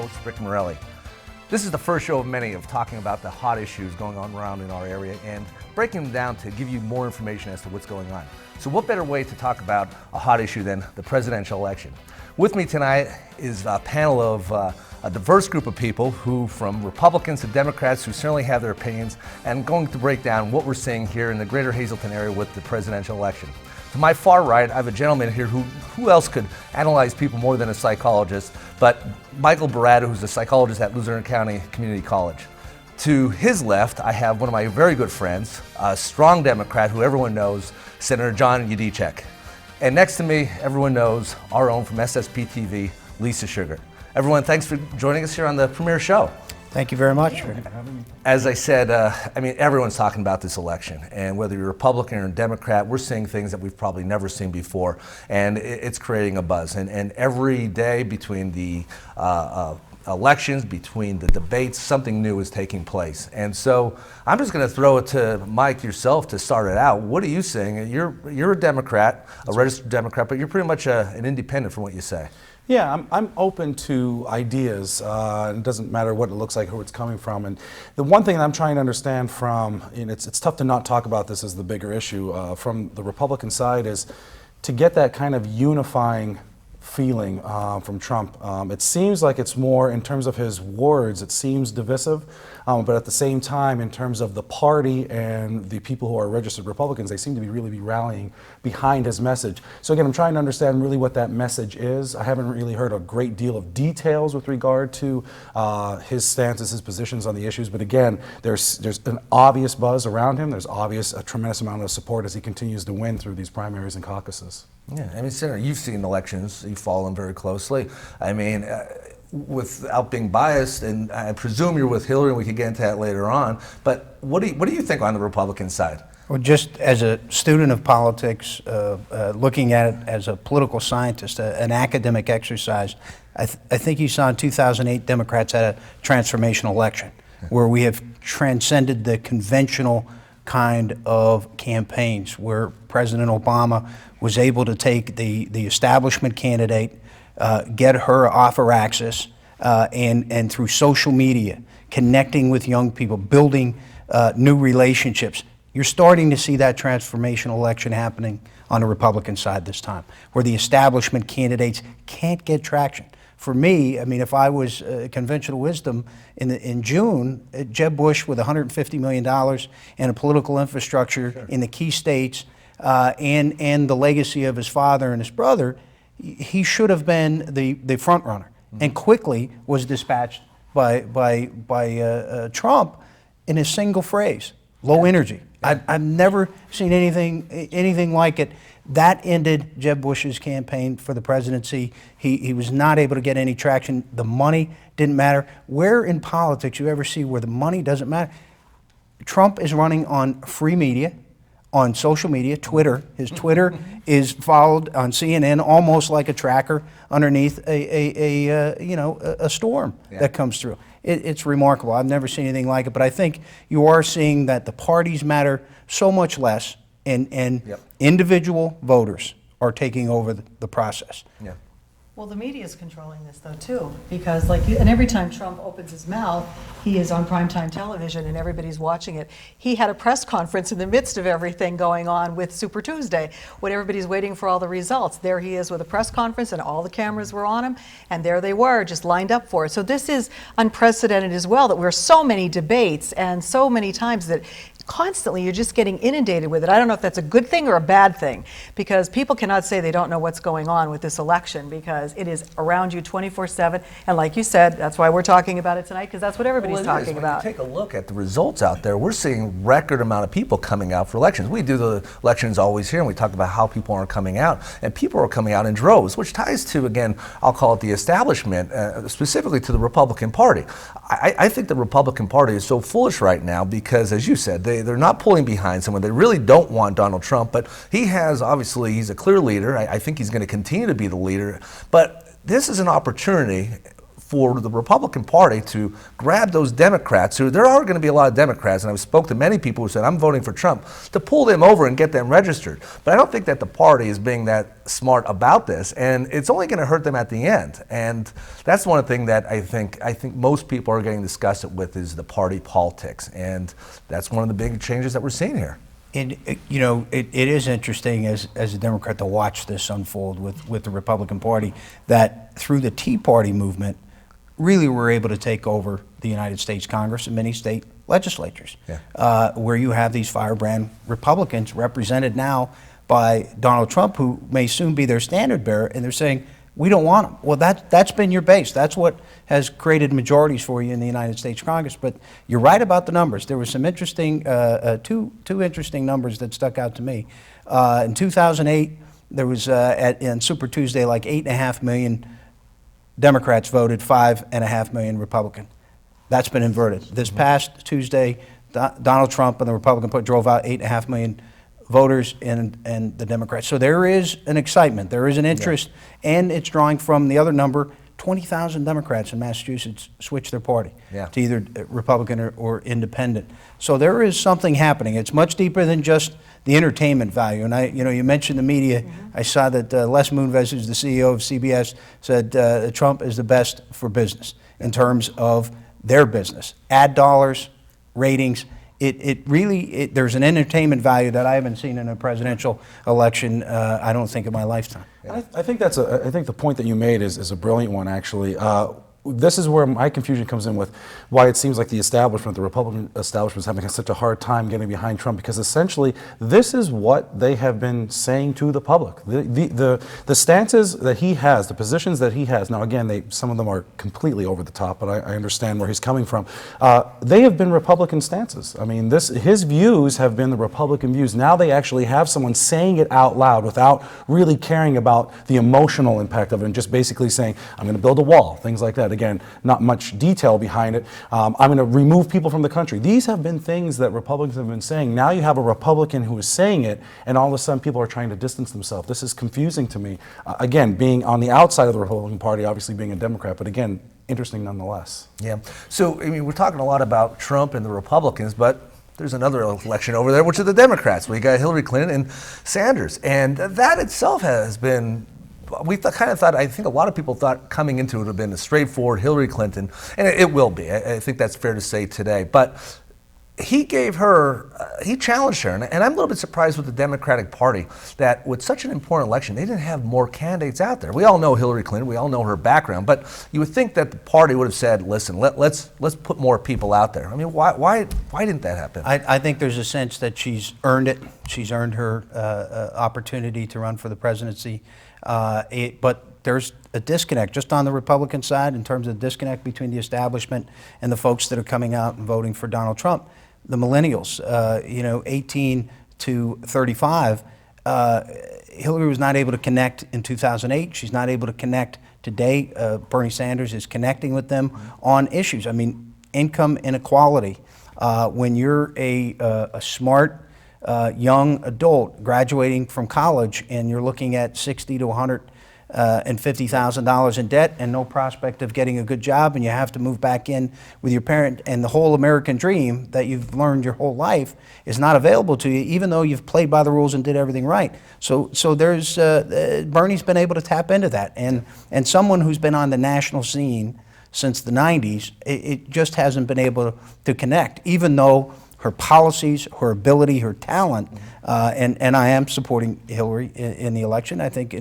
host, Rick Morelli. This is the first show of many of talking about the hot issues going on around in our area and breaking them down to give you more information as to what's going on. So what better way to talk about a hot issue than the presidential election? With me tonight is a panel of a diverse group of people who, from Republicans to Democrats, who certainly have their opinions, and going to break down what we're seeing here in the greater Hazleton area with the presidential election. To my far right, I have a gentleman here who else could analyze people more than a psychologist, but Michael Barata, who's a psychologist at Luzerne County Community College. To his left, I have one of my very good friends, a strong Democrat who everyone knows, Senator John Yudichak. And next to me, everyone knows our own from SSP TV, Lisa Schugardt. Everyone, thanks for joining us here on the premiere show. Thank you very much. As I said, everyone's talking about this election, and whether you're Republican or Democrat, we're seeing things that we've probably never seen before, and it's creating a buzz. And every day between the elections, between the debates, something new is taking place. And so I'm just going to throw it to Mike yourself to start it out. What are you saying? You're a Democrat, a registered Democrat, but you're pretty much an independent from what you say. Yeah, I'm open to ideas. It doesn't matter what it looks like or where it's coming from. And the one thing that I'm trying to understand from, it's tough to not talk about this as the bigger issue, from the Republican side is to get that kind of unifying feeling from Trump. It seems like it's more, in terms of his words, it seems divisive, but at the same time, in terms of the party and the people who are registered Republicans, they seem to really be rallying behind his message. So again, I'm trying to understand really what that message is. I haven't really heard a great deal of details with regard to his stances, his positions on the issues, but again, there's an obvious buzz around him. There's a tremendous amount of support as he continues to win through these primaries and caucuses. Yeah, Senator, you've seen elections, you follow them very closely. Without being biased, and I presume you're with Hillary, and we could get into that later on, but what do you think on the Republican side? Well, just as a student of politics, looking at it as a political scientist, an academic exercise, I think you saw in 2008 Democrats had a transformational election where we have transcended the conventional kind of campaigns where President Obama was able to take the establishment candidate, get her off her axis, and through social media, connecting with young people, building new relationships. You're starting to see that transformational election happening on the Republican side this time, where the establishment candidates can't get traction. For me, if I was conventional wisdom in June, Jeb Bush with $150 million and a political infrastructure in the key states, and the legacy of his father and his brother, he should have been the front runner, and quickly was dispatched by Trump in a single phrase: low energy. I've never seen anything like it. That ended Jeb Bush's campaign for the presidency. He was not able to get any traction. The money didn't matter. Where in politics you ever see where the money doesn't matter? Trump is running on free media, on social media, Twitter. His Twitter is followed on CNN almost like a tracker underneath a storm that comes through. It's remarkable. I've never seen anything like it, but I think you are seeing that the parties matter so much less, and individual voters are taking over the process. Yeah. Well, the media is controlling this, though, too, because and every time Trump opens his mouth, he is on primetime television and everybody's watching it. He had a press conference in the midst of everything going on with Super Tuesday, when everybody's waiting for all the results. There he is with a press conference, and all the cameras were on him, and there they were, just lined up for it. So this is unprecedented as well, that we're so many debates and so many times that constantly you're just getting inundated with it. I don't know if that's a good thing or a bad thing, because people cannot say they don't know what's going on with this election, because it is around you 24/7. And like you said, that's why we're talking about it tonight, because that's what everybody's talking about. When you take a look at the results out there, we're seeing record amount of people coming out for elections. We do the elections always here, and we talk about how people aren't coming out, and people are coming out in droves, which ties to, again, I'll call it the establishment, specifically to the Republican Party. I think the Republican Party is so foolish right now because, as you said, they're not pulling behind someone. They really don't want Donald Trump, but he's a clear leader. I think he's going to continue to be the leader. But this is an opportunity for the Republican Party to grab those Democrats, there are going to be a lot of Democrats, and I spoke to many people who said, I'm voting for Trump, to pull them over and get them registered. But I don't think that the party is being that smart about this, and it's only going to hurt them at the end. And that's one thing that I think most people are getting disgusted with is the party politics, and that's one of the big changes that we're seeing here. It is interesting as a Democrat to watch this unfold with the Republican Party, that through the Tea Party movement, really were able to take over the United States Congress and many state legislatures, where you have these firebrand Republicans represented now by Donald Trump, who may soon be their standard bearer, and they're saying, we don't want them. Well, that's been your base. That's what has created majorities for you in the United States Congress. But you're right about the numbers. There were some interesting, two interesting numbers that stuck out to me. In 2008, there was, in Super Tuesday, like 8.5 million Democrats voted, 5.5 million Republican. That's been inverted. This past Tuesday, Donald Trump and the Republican Party drove out 8.5 million voters and the Democrats. So there is an excitement, there is an interest, and it's drawing from the other number. 20,000 Democrats in Massachusetts switched their party to either Republican or independent. So there is something happening. It's much deeper than just the entertainment value. And you mentioned the media. I saw that Les Moonves, who's the CEO of CBS, said Trump is the best for business in terms of their business, ad dollars, ratings. There's an entertainment value that I haven't seen in a presidential election, I don't think, in my lifetime. I think the point that you made is a brilliant one, actually. This is where my confusion comes in with why it seems like the Republican establishment is having such a hard time getting behind Trump, because essentially this is what they have been saying to the public. The stances that he has, the positions that he has, now again, some of them are completely over the top, but I understand where he's coming from. They have been Republican stances. I mean, his views have been the Republican views. Now they actually have someone saying it out loud without really caring about the emotional impact of it and just basically saying, I'm going to build a wall, things like that. Again, not much detail behind it. I'm going to remove people from the country. These have been things that Republicans have been saying. Now you have a Republican who is saying it, and all of a sudden people are trying to distance themselves. This is confusing to me. Again, being on the outside of the Republican Party, obviously being a Democrat, but again, interesting nonetheless. Yeah. So, I mean, we're talking a lot about Trump and the Republicans, but there's another election over there, which are the Democrats. We got Hillary Clinton and Sanders, and that itself has been, I think a lot of people thought coming into it would have been a straightforward Hillary Clinton, and it will be. I think that's fair to say today. But he challenged her, and I'm a little bit surprised with the Democratic Party that with such an important election, they didn't have more candidates out there. We all know Hillary Clinton, we all know her background, but you would think that the party would have said, listen, let's put more people out there. I mean, why didn't that happen? I think there's a sense that she's earned it. She's earned her opportunity to run for the presidency. But there's a disconnect just on the Republican side in terms of the disconnect between the establishment and the folks that are coming out and voting for Donald Trump. The millennials, 18 to 35, Hillary was not able to connect in 2008. She's not able to connect today. Bernie Sanders is connecting with them on issues. I mean, income inequality. When you're a smart young adult graduating from college and you're looking at $60,000 to $150,000 in debt and no prospect of getting a good job, and you have to move back in with your parent, and the whole American dream that you've learned your whole life is not available to you, even though you've played by the rules and did everything right. So there's Bernie's been able to tap into that, and someone who's been on the national scene since the 90s, it just hasn't been able to connect, even though her policies, her ability, her talent, and I am supporting Hillary in the election. I think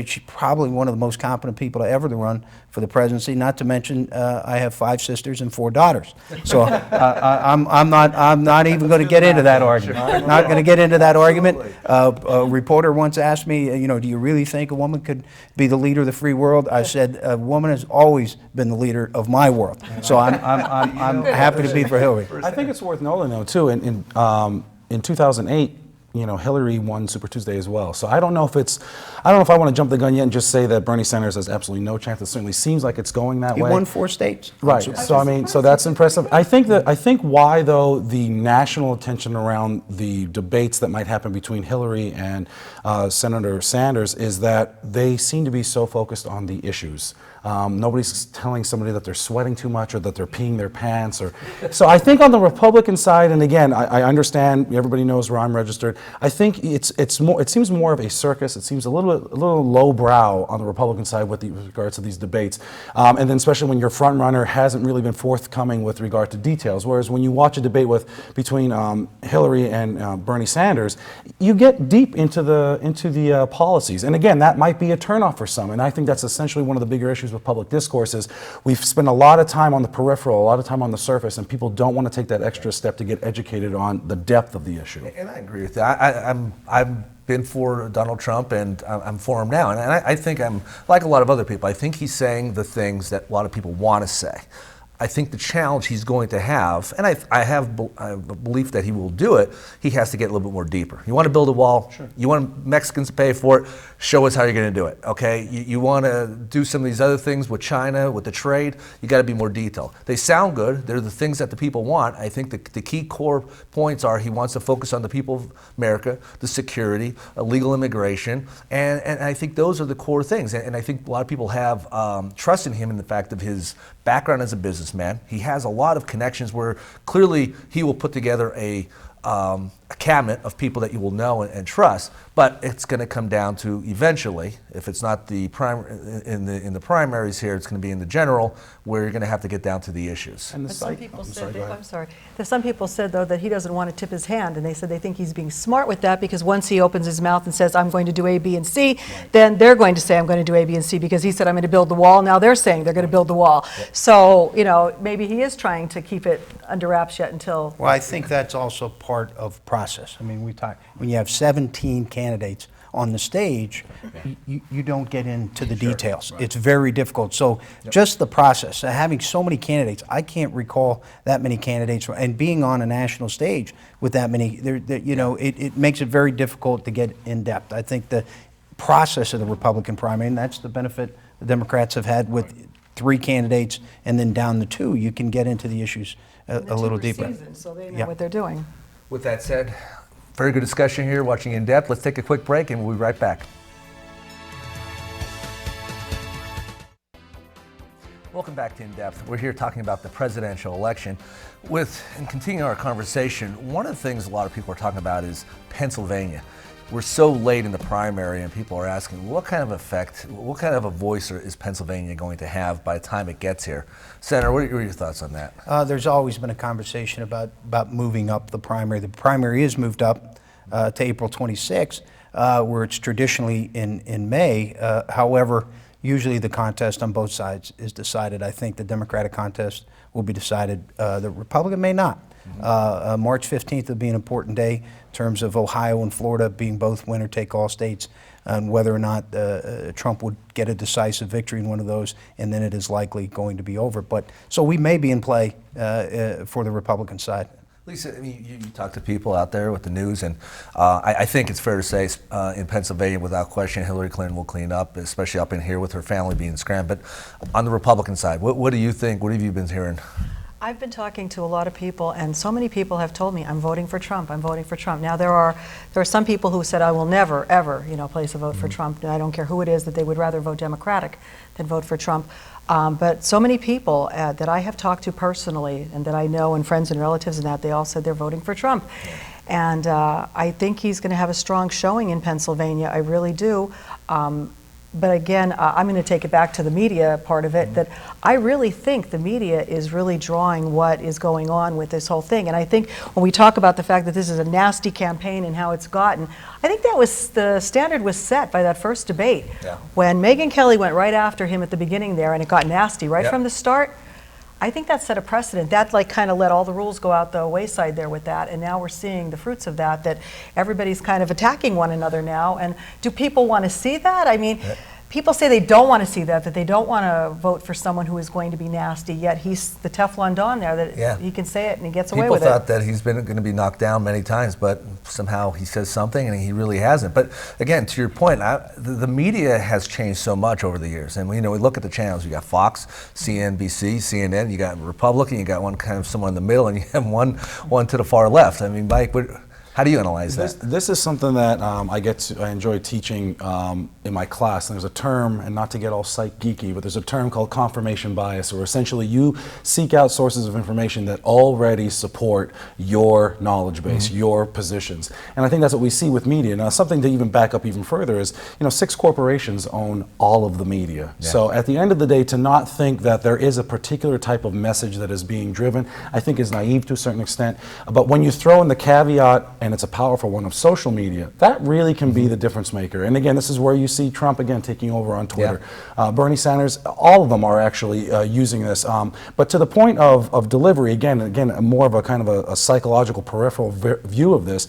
she's probably one of the most competent people to ever to run for the presidency. Not to mention, I have 5 sisters and 4 daughters. So I'm not even going to get into that argument. Not going to get into that argument. A reporter once asked me, do you really think a woman could be the leader of the free world? I said, a woman has always been the leader of my world. So I'm happy to be for Hillary. I think it's worth noting, though, too, in 2008, Hillary won Super Tuesday as well. So I don't know if I want to jump the gun yet and just say that Bernie Sanders has absolutely no chance. It certainly seems like it's going that way. He won 4 states. Right. So that's impressive. I think why though the national attention around the debates that might happen between Hillary and Senator Sanders is that they seem to be so focused on the issues. Nobody's telling somebody that they're sweating too much or that they're peeing their pants. So I think on the Republican side, and again, I understand everybody knows where I'm registered. I think it seems more of a circus. It seems a little lowbrow on the Republican side with regards to these debates, and then especially when your front runner hasn't really been forthcoming with regard to details. Whereas when you watch a debate between Hillary and Bernie Sanders, you get deep into the policies, and again, that might be a turnoff for some. And I think that's essentially one of the bigger issues with public discourse is we've spent a lot of time on the peripheral, a lot of time on the surface, and people don't want to take that extra step to get educated on the depth of the issue. And I agree with that. I've been for Donald Trump, and I'm for him now. And I think I'm like a lot of other people. I think he's saying the things that a lot of people want to say. I think the challenge he's going to have, and I have a belief that he will do it, he has to get a little bit more deeper. You want to build a wall, sure. You want Mexicans to pay for it, show us how you're going to do it, okay? You want to do some of these other things with China, with the trade, you got to be more detailed. They sound good, they're the things that the people want. I think the key core points are he wants to focus on the people of America, the security, illegal immigration, and I think those are the core things. And I think a lot of people have trust in him in the fact of his background as a businessman. He has a lot of connections where clearly he will put together a cabinet of people that you will know and trust, but it's going to come down to eventually, if it's not the in the primaries here, it's going to be in the general, where you're going to have to get down to the issues. And some people some people said though that he doesn't want to tip his hand, and they said they think he's being smart with that because once he opens his mouth and says I'm going to do A, B, and C, then they're going to say I'm going to do A, B, and C because he said I'm going to build the wall. Now they're saying they're going to build the wall. So maybe he is trying to keep it under wraps yet until. Well, I think that's also part of process. I mean, when you have 17 candidates on the stage, you don't get into the details. Right. It's very difficult. So just the process, having so many candidates, I can't recall that many candidates, and being on a national stage with that many, it makes it very difficult to get in depth. I think the process of the Republican primary, and that's the benefit the Democrats have had with 3 candidates and then down the 2, you can get into the issues a little deeper. So they know what they're doing. With that said, very good discussion here, watching In Depth. Let's take a quick break and we'll be right back. Welcome back to In Depth. We're here talking about the presidential election. And continuing our conversation, one of the things a lot of people are talking about is Pennsylvania. We're so late in the primary and people are asking what kind of effect, what kind of a voice is Pennsylvania going to have by the time it gets here? Senator, what are your thoughts on that? There's always been a conversation about moving up the primary. The primary is moved up to April 26th, where it's traditionally in May. However, usually the contest on both sides is decided. I think the Democratic contest will be decided. The Republican may not. March 15th will be an important day in terms of Ohio and Florida being both winner-take-all states, and whether or not Trump would get a decisive victory in one of those, and then it is likely going to be over. So we may be in play for the Republican side. Lisa, I mean, you talk to people out there with the news, and I think it's fair to say in Pennsylvania, without question, Hillary Clinton will clean up, especially up in here with her family being scrambled. But on the Republican side, what do you think? What have you been hearing? I've been talking to a lot of people, and so many people have told me, I'm voting for Trump, I'm voting for Trump. Now, there are some people who said, I will never, ever, place a vote for Trump. I don't care who it is, that they would rather vote Democratic than vote for Trump. But so many people that I have talked to personally, and that I know, and friends and relatives and that, they all said they're voting for Trump. And I think he's going to have a strong showing in Pennsylvania, I really do. But again, I'm going to take it back to the media part of it, that I really think the media is really drawing what is going on with this whole thing. And I think when we talk about the fact that this is a nasty campaign and how it's gotten, I think that was the standard was set by that first debate. Yeah. When Megyn Kelly went right after him at the beginning there and it got nasty right from the start. I think that set a precedent. That kind of let all the rules go out the wayside there with that, and now we're seeing the fruits of that everybody's kind of attacking one another now. And do people want to see that? I mean, people say they don't want to see that they don't want to vote for someone who is going to be nasty, yet he's the Teflon Don there, that he can say it and he gets away with it. People thought that he's been going to be knocked down many times, but somehow he says something and he really hasn't. But again, to your point, the media has changed so much over the years. And we look at the channels. You got Fox, CNBC, CNN, you got Republican, you got one kind of somewhere in the middle, and you have one to the far left. I mean, Mike, how do you analyze that? This is something that I enjoy teaching in my class. And there's a term, and not to get all psych geeky, but there's a term called confirmation bias, where essentially you seek out sources of information that already support your knowledge base, your positions. And I think that's what we see with media. Now, something to even back up even further is, 6 corporations own all of the media. Yeah. So at the end of the day, to not think that there is a particular type of message that is being driven, I think is naive to a certain extent. But when you throw in the caveat, and it's a powerful one, of social media, that really can be the difference maker. And again, this is where you see Trump again taking over on Twitter. Yeah. Bernie Sanders, all of them are actually using this. But to the point of delivery, again, more of a kind of a psychological peripheral view of this,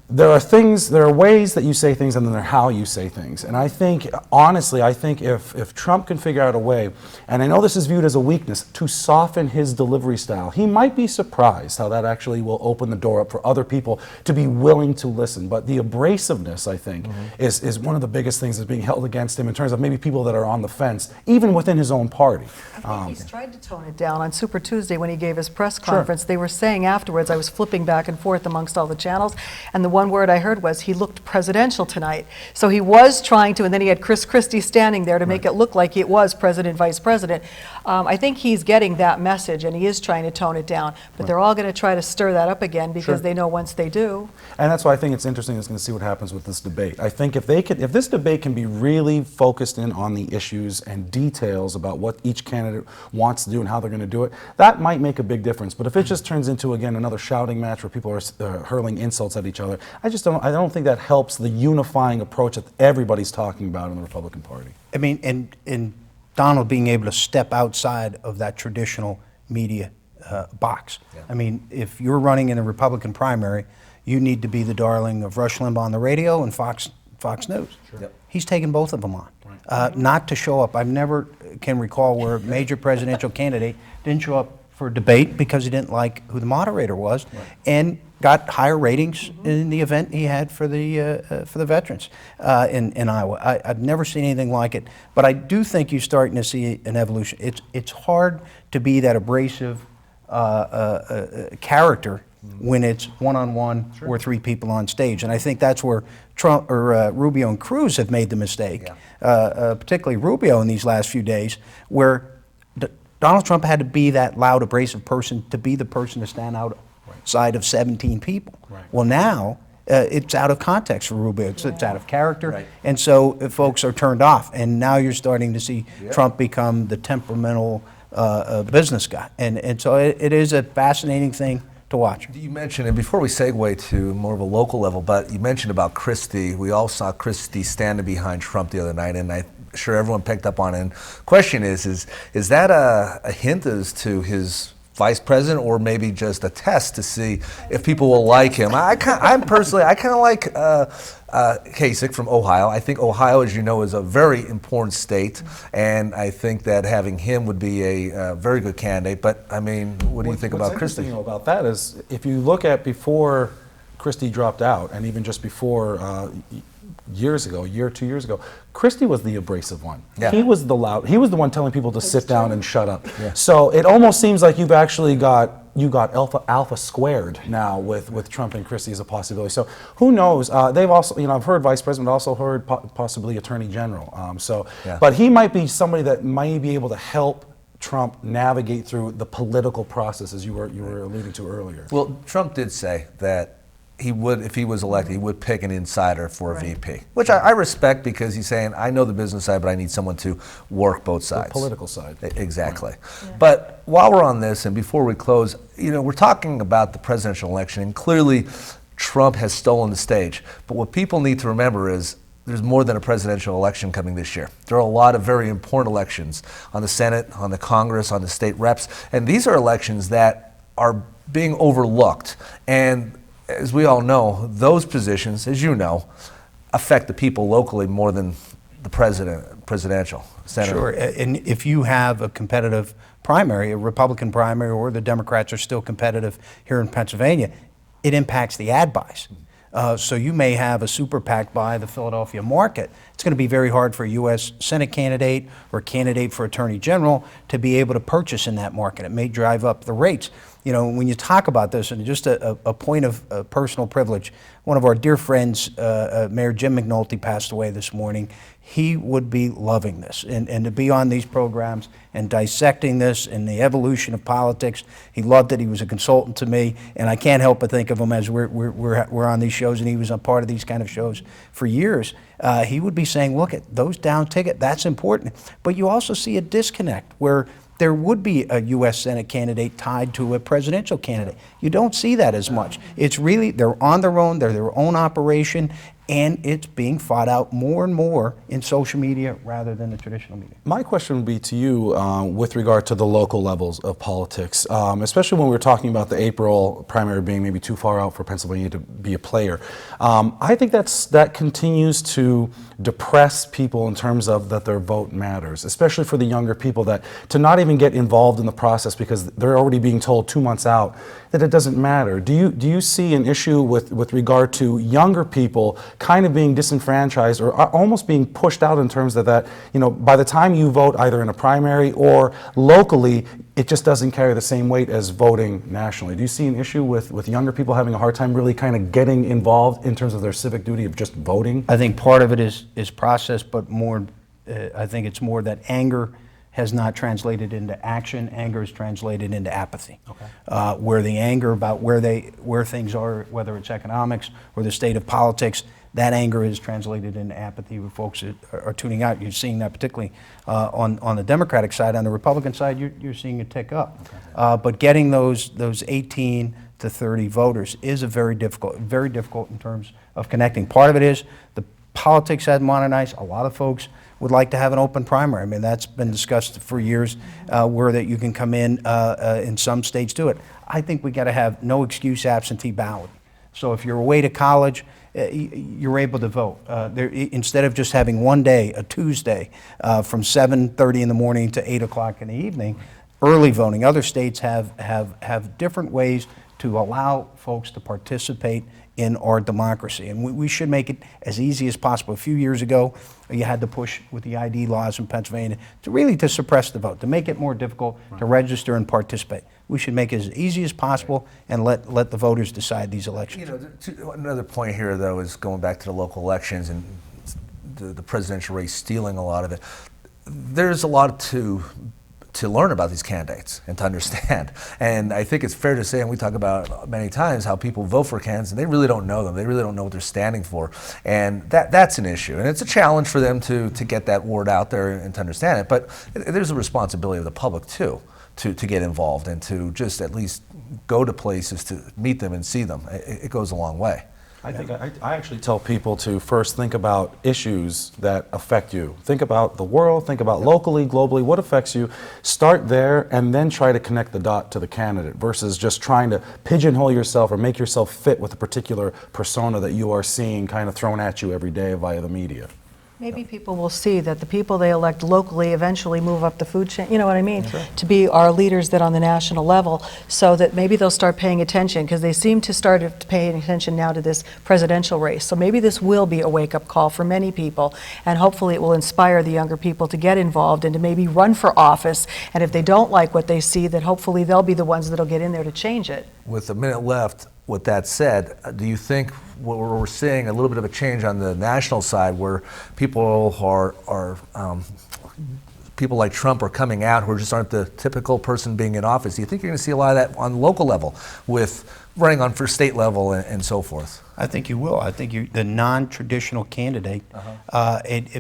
there are ways that you say things, and then there are how you say things. And I think, honestly, if Trump can figure out a way, and I know this is viewed as a weakness, to soften his delivery style, he might be surprised how that actually will open the door up for other people to be willing to listen. But the abrasiveness, I think, is one of the biggest things that's being held against him in terms of maybe people that are on the fence, even within his own party. I think he's tried to tone it down. On Super Tuesday, when he gave his press conference, they were saying afterwards, I was flipping back and forth amongst all the channels, and the one word I heard was he looked presidential tonight. So he was trying to, and then he had Chris Christie standing there to make it look like it was president, vice president. I think he's getting that message, and he is trying to tone it down. But they're all going to try to stir that up again, because they know once they do. And that's why I think it's interesting to see what happens with this debate. I think if this debate can be really focused in on the issues and details about what each candidate wants to do and how they're going to do it, that might make a big difference. But if it just turns into, again, another shouting match where people are hurling insults at each other, I don't think that helps the unifying approach that everybody's talking about in the Republican Party. I mean, and Donald being able to step outside of that traditional media box. Yeah. I mean, if you're running in a Republican primary, you need to be the darling of Rush Limbaugh on the radio and Fox News. Sure. Yep. He's taken both of them on. Right. Not to show up. I've never can recall where a major presidential candidate didn't show up for a debate because he didn't like who the moderator was, and got higher ratings in the event he had for the veterans in Iowa. I've never seen anything like it, but I do think you're starting to see an evolution. It's hard to be that abrasive character when it's one-on-one or 3 people on stage, and I think that's where Trump or Rubio and Cruz have made the mistake, particularly Rubio in these last few days, where Donald Trump had to be that loud, abrasive person to be the person to stand outside of 17 people. Right. Well, now it's out of context for Rubio. It's out of character, and so folks are turned off. And now you're starting to see Trump become the temperamental business guy, and so it is a fascinating thing to watch. You mentioned, and before we segue to more of a local level, but you mentioned about Christie. We all saw Christie standing behind Trump the other night, and I'm sure everyone picked up on it. And question is that a hint as to his vice president, or maybe just a test to see if people will like him? I kind of like Kasich from Ohio. I think Ohio, as you know, is a very important state, and I think that having him would be a very good candidate. But I mean, what do you think about Christie? What's interesting about that is, if you look at before Christie dropped out, and even just before years ago, 2 years ago, Christie was the abrasive one. Yeah. He was the one telling people to sit down and shut up. Yeah. So it almost seems like you've actually got alpha squared now with Trump and Christie as a possibility. So who knows? They've also, I've heard vice president, also heard possibly attorney general. But he might be somebody that might be able to help Trump navigate through the political process, as you were alluding to earlier. Well, Trump did say that he would, if he was elected, he would pick an insider for a VP, which I respect, because he's saying, I know the business side, but I need someone to work both sides. The political side. Exactly. Right. Yeah. But while we're on this, and before we close, we're talking about the presidential election, and clearly Trump has stolen the stage. But what people need to remember is there's more than a presidential election coming this year. There are a lot of very important elections on the Senate, on the Congress, on the state reps, and these are elections that are being overlooked. And as we all know, those positions, as you know, affect the people locally more than the presidential senator. Sure, and if you have a competitive primary, a Republican primary, or the Democrats are still competitive here in Pennsylvania, it impacts the ad buys. So you may have a super PAC buy the Philadelphia market. It's going to be very hard for a U.S. Senate candidate or candidate for Attorney General to be able to purchase in that market. It may drive up the rates. You know, when you talk about this, and just a point of personal privilege, one of our dear friends, Mayor Jim McNulty, passed away this morning. He would be loving this, and to be on these programs and dissecting this and the evolution of politics. He loved it. He was a consultant to me, and I can't help but think of him as we're on these shows, and he was a part of these kind of shows for years. He would be saying, look, at those down ticket, that's important. But you also see a disconnect where there would be a U.S. Senate candidate tied to a presidential candidate. You don't see that as much. It's really, they're on their own, they're their own operation, and it's being fought out more and more in social media rather than the traditional media. My question would be to you with regard to the local levels of politics, especially when we were talking about the April primary being maybe too far out for Pennsylvania to be a player. I think that continues to depress people in terms of that their vote matters, especially for the younger people, that to not even get involved in the process because they're already being told 2 months out that it doesn't matter. Do you see an issue with regard to younger people kind of being disenfranchised or almost being pushed out in terms of that, you know, by the time you vote either in a primary or locally, it just doesn't carry the same weight as voting nationally? Do you see an issue with younger people having a hard time really kind of getting involved in terms of their civic duty of just voting? I think part of it is process, but more, I think it's more that anger has not translated into action. Anger is translated into apathy. Okay. Where the anger about where things are, whether it's economics or the state of politics, that anger is translated into apathy where folks are tuning out. You're seeing that particularly on the Democratic side. On the Republican side, you're seeing it tick up. Okay. But getting those 18 to 30 voters is very difficult in terms of connecting. Part of it is the politics had modernized. A lot of folks would like to have an open primary. I mean, that's been discussed for years, where that you can come in some states do it. I think we got to have no excuse absentee ballot. So if you're away to college, you're able to vote. Instead of just having one day, a Tuesday, from 7:30 in the morning to 8 o'clock in the evening, early voting. Other states have different ways to allow folks to participate in our democracy, and we should make it as easy as possible. A few years ago, you had to push with the ID laws in Pennsylvania to suppress the vote, to make it more difficult to register and participate. We should make it as easy as possible and let the voters decide these elections. You know, another point here, though, is going back to the local elections and the presidential race stealing a lot of it. There's a lot to learn about these candidates and to understand. And I think it's fair to say, and we talk about many times, how people vote for candidates and they really don't know them. They really don't know what they're standing for. And that's an issue. And it's a challenge for them to get that word out there and to understand it. But there's a responsibility of the public, too, to get involved and to just at least go to places to meet them and see them. It goes a long way. I think I actually tell people to first think about issues that affect you. Think about the world, think about locally, globally, what affects you. Start there and then try to connect the dot to the candidate versus just trying to pigeonhole yourself or make yourself fit with a particular persona that you are seeing kind of thrown at you every day via the media. Maybe people will see that the people they elect locally eventually move up the food chain, you know what I mean? Sure. To be our leaders that on the national level, so that maybe they'll start paying attention, because they seem to start paying attention now to this presidential race. So maybe this will be a wake-up call for many people, and hopefully it will inspire the younger people to get involved and to maybe run for office. And if they don't like what they see, that hopefully they'll be the ones that'll get in there to change it. With a minute left, with that said, do you think we're seeing a little bit of a change on the national side where people are people like Trump are coming out who just aren't the typical person being in office? Do you think you're going to see a lot of that on the local level with running on for state level and so forth? I think you will. I think the non-traditional candidate,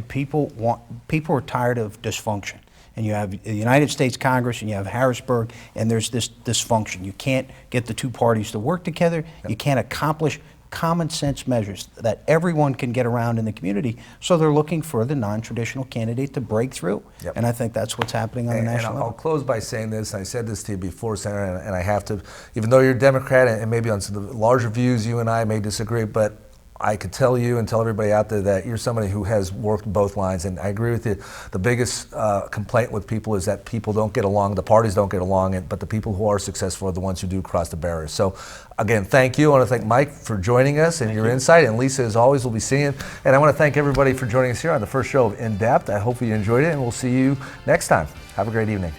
people are tired of dysfunction. And you have the United States Congress and you have Harrisburg, and there's this dysfunction. You can't get the two parties to work together. Yep. You can't accomplish common sense measures that everyone can get around in the community. So they're looking for the non-traditional candidate to break through. Yep. And I think that's what's happening on the national level. I'll close by saying this, and I said this to you before, Senator, and I have to, even though you're a Democrat and maybe on some of the larger views you and I may disagree, but I could tell you and tell everybody out there that you're somebody who has worked both lines, and I agree with you. The biggest complaint with people is that people don't get along, the parties don't get along, but the people who are successful are the ones who do cross the barriers. So again, thank you. I want to thank Mike for joining us and your insight, and Lisa, as always, we'll be seeing. And I want to thank everybody for joining us here on the first show of In Depth. I hope you enjoyed it, and we'll see you next time. Have a great evening.